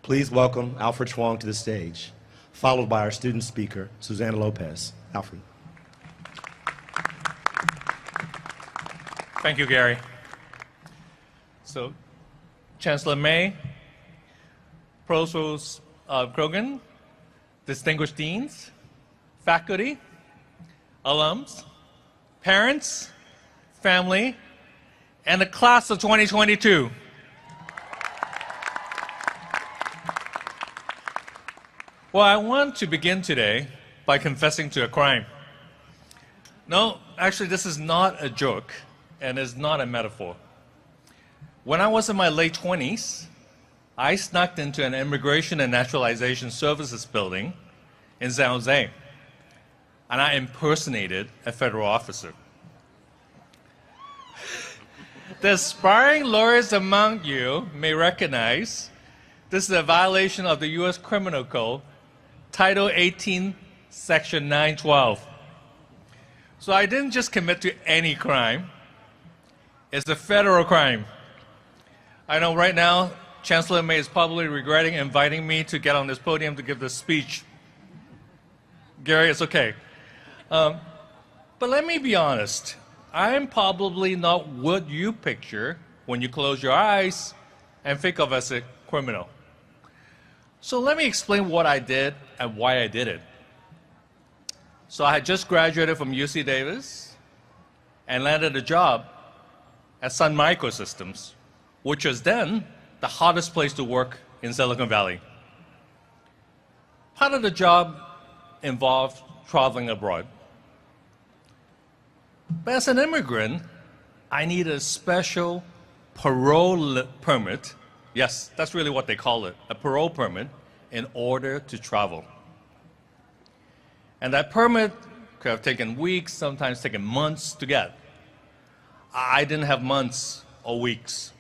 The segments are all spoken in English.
Please welcome Alfred Chuang to the stage, followed by our student speaker, Susanna Lopez. Alfred. Thank you, Gary. So, Chancellor May, Provost Krogan, distinguished deans, faculty, alums, parents, family, and the class of 2022. Well, I want to begin today by confessing to a crime. No, actually, this is not a joke, and it's not a metaphor. When I was in my late 20s, I snuck into an Immigration and Naturalization Services building in San Jose, and I impersonated a federal officer. The aspiring lawyers among you may recognize this is a violation of the U.S. Criminal Code, Title 18, Section 912. So I didn't just commit to any crime. It's a federal crime. I know right now, Chancellor May is probably regretting inviting me to get on this podium to give this speech. Gary, it's okay. But let me be honest. I'm probably not what you picture when you close your eyes and think of as a criminal. So let me explain what I did and why I did it. So I had just graduated from UC Davis and landed a job at Sun Microsystems, which was then the hottest place to work in Silicon Valley. Part of the job involved traveling abroad. But as an immigrant, I needed a special parole permit. Yes, that's really what they call it, a parole permit, in order to travel. And that permit could have taken weeks, sometimes taken months to get. I didn't have months or weeks.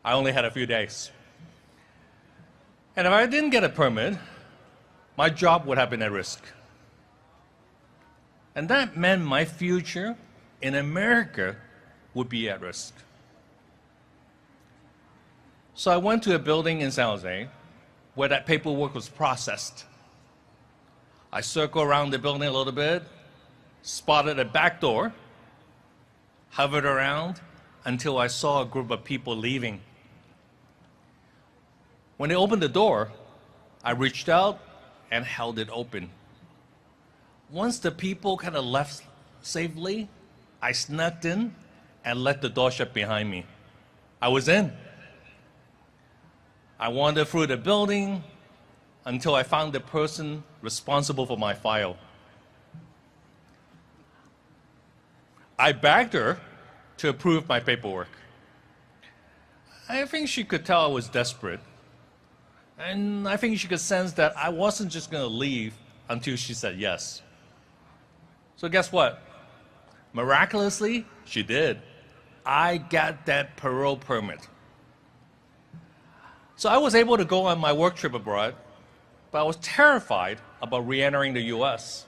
I only had a few days. And if I didn't get a permit, my job would have been at risk. And that meant my future in America would be at risk. So I went to a building in San Jose where that paperwork was processed. I circled around the building a little bit, spotted a back door, hovered around until I saw a group of people leaving. When they opened the door, I reached out and held it open. Once the people kind of left safely, I snuck in and let the door shut behind me. I was in. I wandered through the building until I found the person responsible for my file. I begged her to approve my paperwork. I think she could tell I was desperate. And I think she could sense that I wasn't just going to leave until she said yes. So guess what? Miraculously, she did. I got that parole permit. So I was able to go on my work trip abroad, but I was terrified about re-entering the US.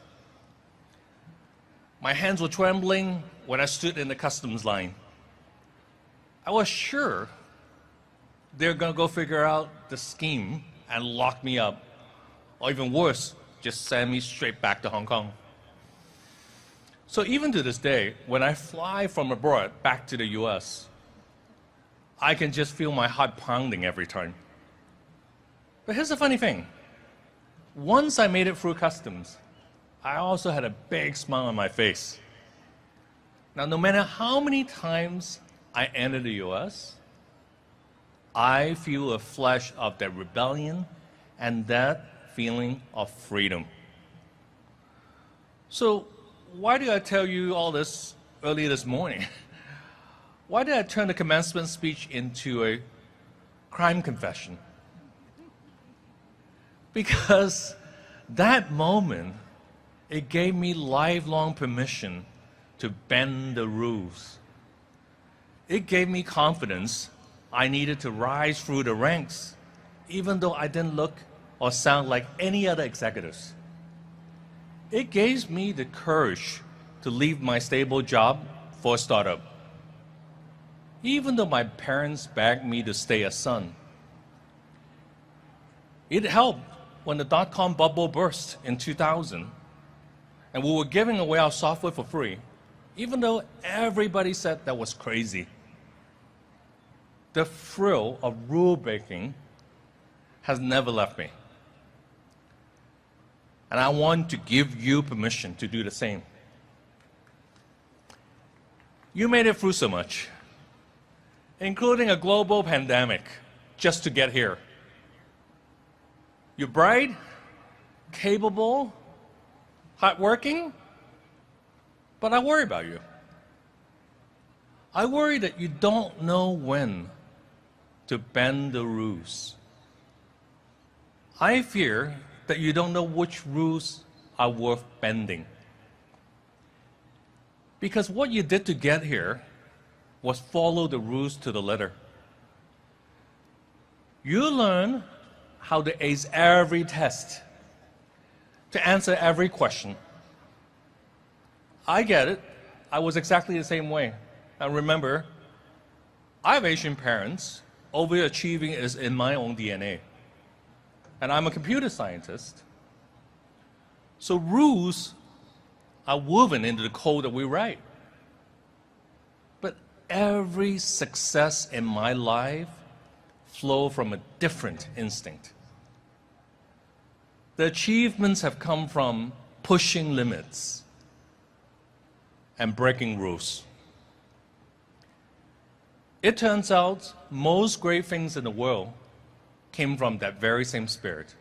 My hands were trembling when I stood in the customs line. I was sure they're going to go figure out the scheme and lock me up, or even worse, just send me straight back to Hong Kong. So even to this day, when I fly from abroad back to the US, I can just feel my heart pounding every time. But here's the funny thing. Once I made it through customs, I also had a big smile on my face. Now, no matter how many times I enter the US, I feel a flash of that rebellion and that feeling of freedom. So, why did I tell you all this early this morning? Why did I turn the commencement speech into a crime confession? Because that moment, it gave me lifelong permission to bend the rules. It gave me confidence I needed to rise through the ranks, even though I didn't look or sound like any other executives. It gave me the courage to leave my stable job for a startup. Even though my parents begged me to stay a son. It helped when the dot-com bubble burst in 2000, and we were giving away our software for free, even though everybody said that was crazy. The thrill of rule breaking has never left me. And I want to give you permission to do the same. You made it through so much, including a global pandemic, just to get here. You're bright, capable, hardworking, but I worry about you. I worry that you don't know when to bend the rules. I fear that you don't know which rules are worth bending. Because what you did to get here was follow the rules to the letter. You learn how to ace every test, to answer every question. I get it. I was exactly the same way. And remember, I have Asian parents. Overachieving is in my own DNA. And I'm a computer scientist. So rules are woven into the code that we write. But every success in my life flows from a different instinct. The achievements have come from pushing limits and breaking rules. It turns out most great things in the world came from that very same spirit.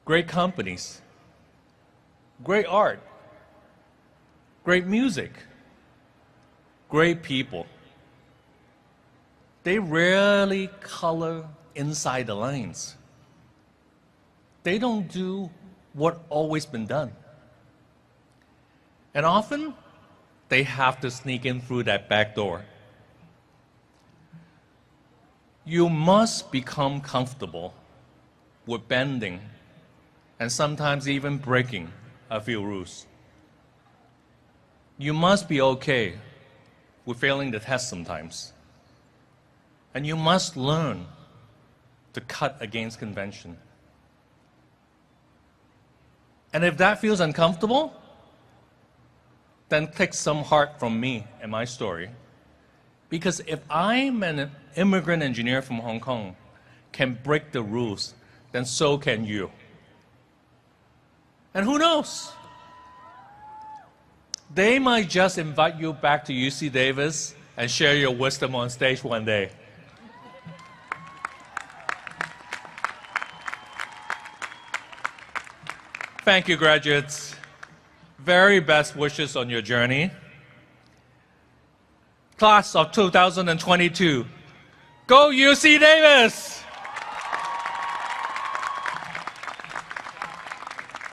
Great companies, great art, great music, great people. They rarely color inside the lines. They don't do what always been done. And often, they have to sneak in through that back door. You must become comfortable with bending and sometimes even breaking a few rules. You must be okay with failing the test sometimes. And you must learn to cut against convention. And if that feels uncomfortable, then take some heart from me and my story. Because if I'm an immigrant engineer from Hong Kong can break the rules, then so can you. And who knows? They might just invite you back to UC Davis and share your wisdom on stage one day. Thank you, graduates. Very best wishes on your journey. Class of 2022, go UC Davis!